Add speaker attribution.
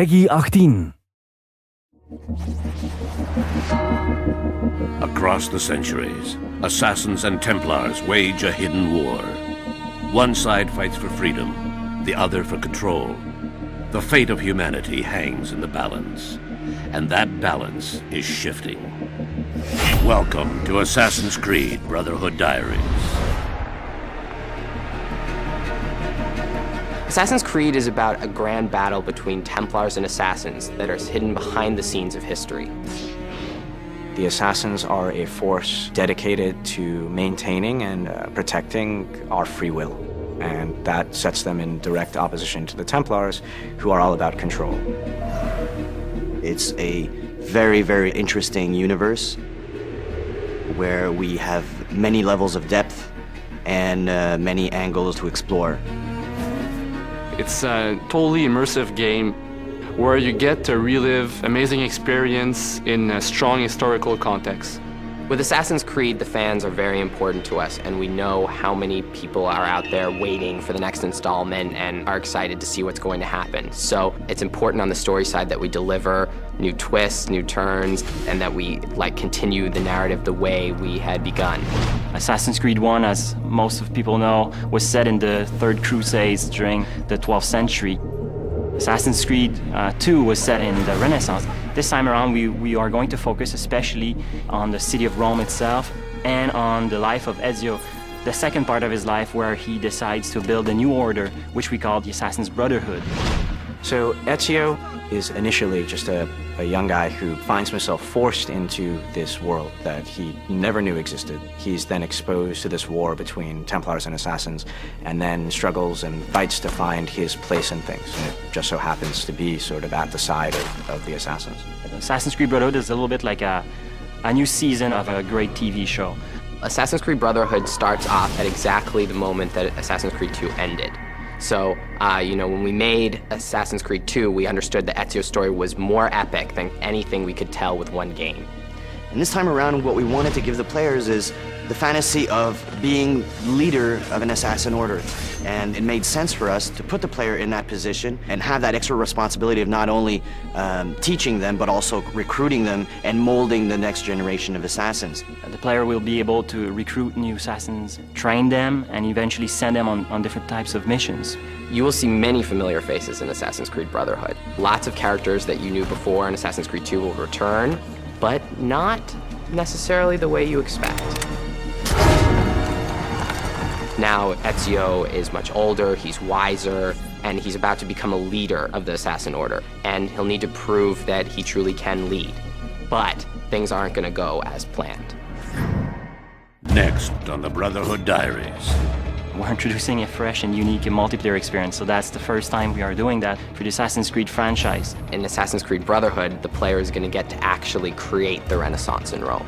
Speaker 1: PEGI 18.
Speaker 2: Across the centuries, assassins and Templars wage a hidden war. One side fights for freedom, the other for control. The fate of humanity hangs in the balance, and that balance is shifting. Welcome to Assassin's Creed Brotherhood Diaries.
Speaker 3: Assassin's Creed is about a grand battle between Templars and Assassins that are hidden behind the scenes of history.
Speaker 4: The Assassins are a force dedicated to maintaining and protecting our free will. And that sets them in direct opposition to the Templars, who are all about control.
Speaker 5: It's a very, very interesting universe where we have many levels of depth and many angles to explore.
Speaker 6: It's a totally immersive game where you get to relive amazing experience in a strong historical context.
Speaker 3: With Assassin's Creed, the fans are very important to us, and we know how many people are out there waiting for the next installment and are excited to see what's going to happen. So it's important on the story side that we deliver new twists, new turns, and that we continue the narrative the way we had begun.
Speaker 7: Assassin's Creed 1, as most of people know, was set in the Third Crusades during the 12th century. Assassin's Creed 2 was set in the Renaissance. This time around, we are going to focus especially on the city of Rome itself and on the life of Ezio, the second part of his life where he decides to build a new order, which we call the Assassin's Brotherhood.
Speaker 4: So Ezio is initially just a young guy who finds himself forced into this world that he never knew existed. He's then exposed to this war between Templars and Assassins, and then struggles and fights to find his place in things. And it just so happens to be sort of at the side of the Assassins.
Speaker 7: Assassin's Creed Brotherhood is a little bit like a new season of a great TV show.
Speaker 3: Assassin's Creed Brotherhood starts off at exactly the moment that Assassin's Creed 2 ended. So, when we made Assassin's Creed 2, we understood that Ezio's story was more epic than anything we could tell with one game.
Speaker 5: And this time around, what we wanted to give the players is the fantasy of being leader of an assassin order. And it made sense for us to put the player in that position and have that extra responsibility of not only teaching them, but also recruiting them and molding the next generation of assassins.
Speaker 7: The player will be able to recruit new assassins, train them, and eventually send them on different types of missions.
Speaker 3: You will see many familiar faces in Assassin's Creed Brotherhood. Lots of characters that you knew before in Assassin's Creed 2 will return, but not necessarily the way you expect. Now Ezio is much older, he's wiser, and he's about to become a leader of the Assassin Order. And he'll need to prove that he truly can lead. But things aren't going to go as planned.
Speaker 2: Next on the Brotherhood Diaries.
Speaker 7: We're introducing a fresh and unique multiplayer experience, so that's the first time we are doing that for the Assassin's Creed franchise.
Speaker 3: In Assassin's Creed Brotherhood, the player is going to get to actually create the Renaissance in Rome.